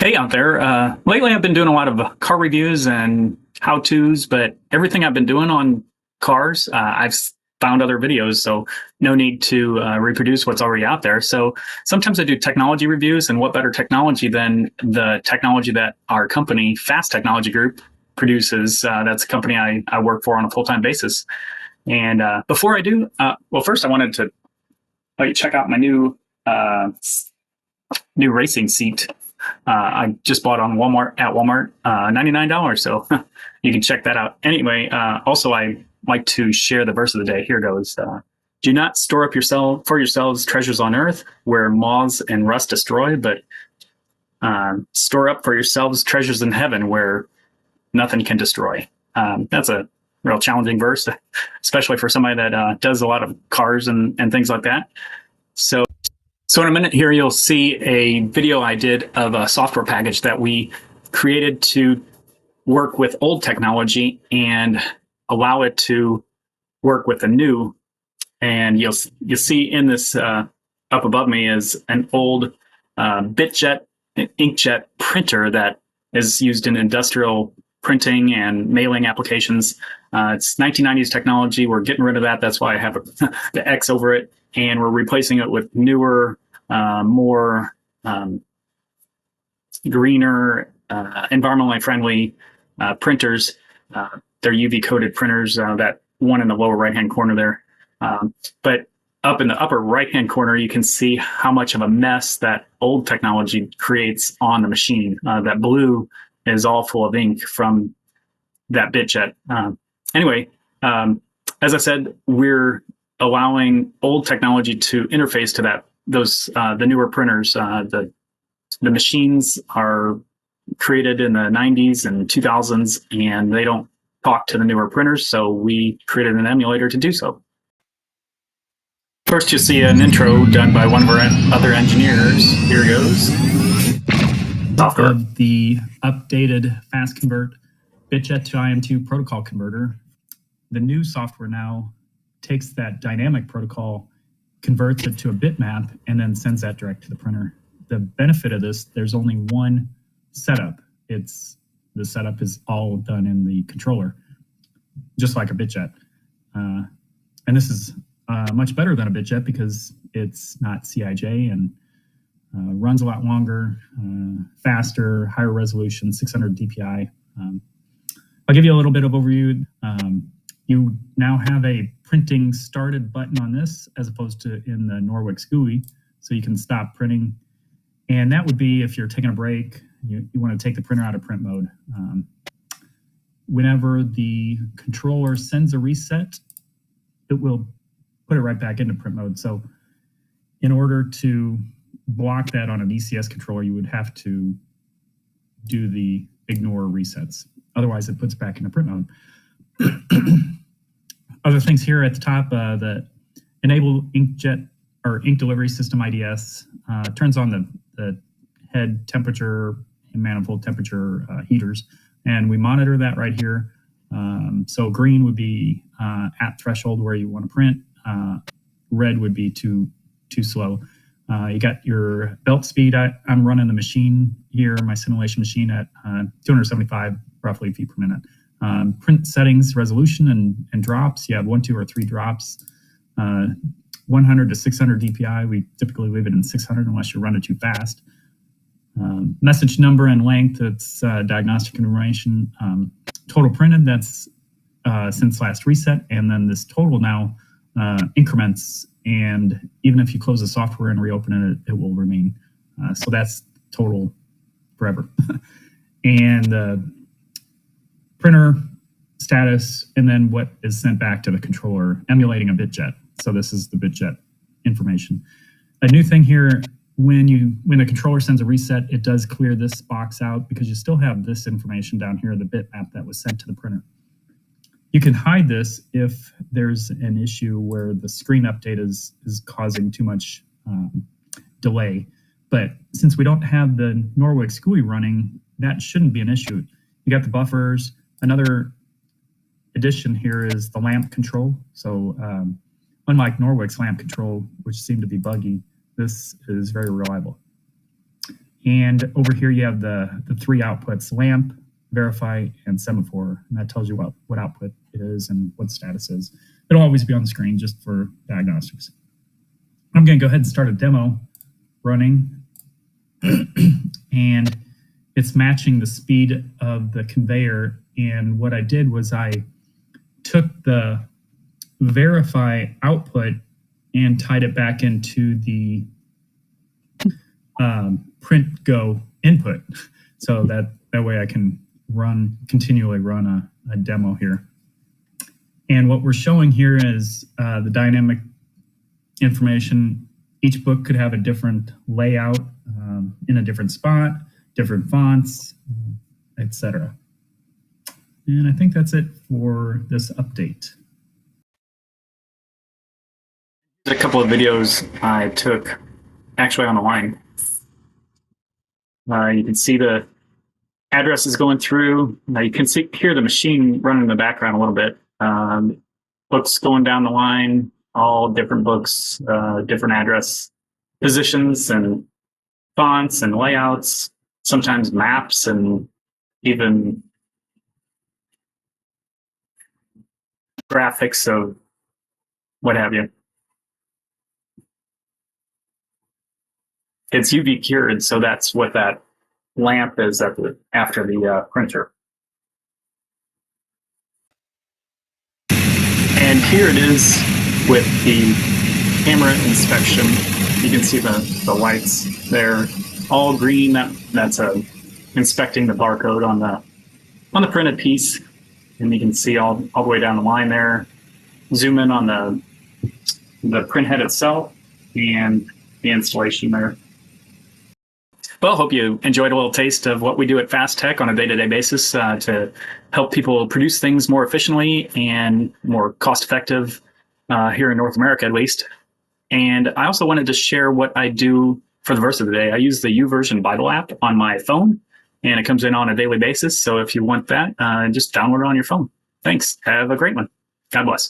Hey out there. Lately, I've been doing a lot of car reviews and how-tos, but everything I've been doing on cars, found other videos, so no need to reproduce what's already out there. So sometimes I do technology reviews, and what better technology than the technology that our company, FASTechnology Group, produces. That's a company I work for on a full-time basis. And before I do, well, first I wanted to let you check out my new racing seat. I just bought on Walmart, $99. So you can check that out. Anyway, also I like to share the verse of the day. Here goes. Do not store up for yourselves treasures on earth where moths and rust destroy, but store up for yourselves treasures in heaven where nothing can destroy. That's a real challenging verse, especially for somebody that does a lot of cars and things like that. So in a minute here, you'll see a video I did of a software package that we created to work with old technology and allow it to work with the new. And you'll see in this up above me is an old bitjet inkjet printer that is used in industrial printing and mailing applications. It's 1990s technology. We're getting rid of that. That's why I have the X over it. And we're replacing it with newer, more greener, environmentally friendly printers. They're UV coated printers, that one in the lower right hand corner there. But up in the upper right hand corner, you can see how much of a mess that old technology creates on the machine. That blue is all full of ink from that bitjet. Anyway, as I said, we're allowing old technology to interface to the newer printers. The machines are created in the 90s and 2000s, and they don't talk to the newer printers, so we created an emulator to do so. First, you'll see an intro done by one of our other engineers. Here goes. Software. Of the updated FastConvert bitjet to IM2 protocol converter, the new software now takes that dynamic protocol, converts it to a bitmap, and then sends that direct to the printer. The benefit of this, there's only one setup. The setup is all done in the controller, just like a bitjet. And this is much better than a bitjet because it's not CIJ and runs a lot longer, faster, higher resolution, 600 DPI. I'll give you a little bit of overview. You now have a printing started button on this as opposed to in the Norwix GUI, so you can stop printing. And that would be if you're taking a break, you want to take the printer out of print mode. Whenever the controller sends a reset, it will put it right back into print mode. So in order to block that on an ECS controller, you would have to do the ignore resets. Otherwise, it puts back into print mode. Other things here at the top, the enable inkjet or ink delivery system IDS turns on the head temperature and manifold temperature heaters, and we monitor that right here. So green would be at threshold where you want to print. Red would be too slow. You got your belt speed. I'm running the machine here, my simulation machine at 275 roughly feet per minute. Print settings, resolution, and drops. You have 1, 2, or 3 drops. 100 to 600 DPI. We typically leave it in 600 unless you run it too fast. Message number and length, it's diagnostic information. Total printed, that's since last reset. And then this total now increments. And even if you close the software and reopen it, it will remain. So that's total forever. And printer status, and then what is sent back to the controller, emulating a bitjet. So this is the bitjet information. A new thing here, when the controller sends a reset, it does clear this box out because you still have this information down here, the bitmap that was sent to the printer. You can hide this if there's an issue where the screen update is causing too much delay. But since we don't have the Norwix GUI running, that shouldn't be an issue. You got the buffers. Another addition here is the lamp control. So unlike Norwix lamp control, which seemed to be buggy, this is very reliable. And over here you have the three outputs: lamp, verify, and semaphore. And that tells you what output it is and what status is. It'll always be on the screen just for diagnostics. I'm going to go ahead and start a demo running. And it's matching the speed of the conveyor. And what I did was I took the verify output and tied it back into the print go input, so that way I can continually run a demo here. And what we're showing here is the dynamic information. Each book could have a different layout in a different spot, different fonts, etc. And I think that's it for this update. There's a couple of videos I took actually on the line. You can see the addresses going through. You can hear the machine running in the background a little bit. Books going down the line, all different books, different address positions and fonts and layouts, sometimes maps and even graphics of what have you. It's UV cured, so that's what that lamp is after the printer. And here it is with the camera inspection. You can see the lights there, all green. That's inspecting the barcode on the printed piece, and you can see all the way down the line there. Zoom in on the print head itself and the installation there. Well, hope you enjoyed a little taste of what we do at FASTech on a day-to-day basis to help people produce things more efficiently and more cost-effective here in North America, at least. And I also wanted to share what I do for the verse of the day. I use the YouVersion Bible app on my phone, and it comes in on a daily basis. So if you want that, just download it on your phone. Thanks. Have a great one. God bless.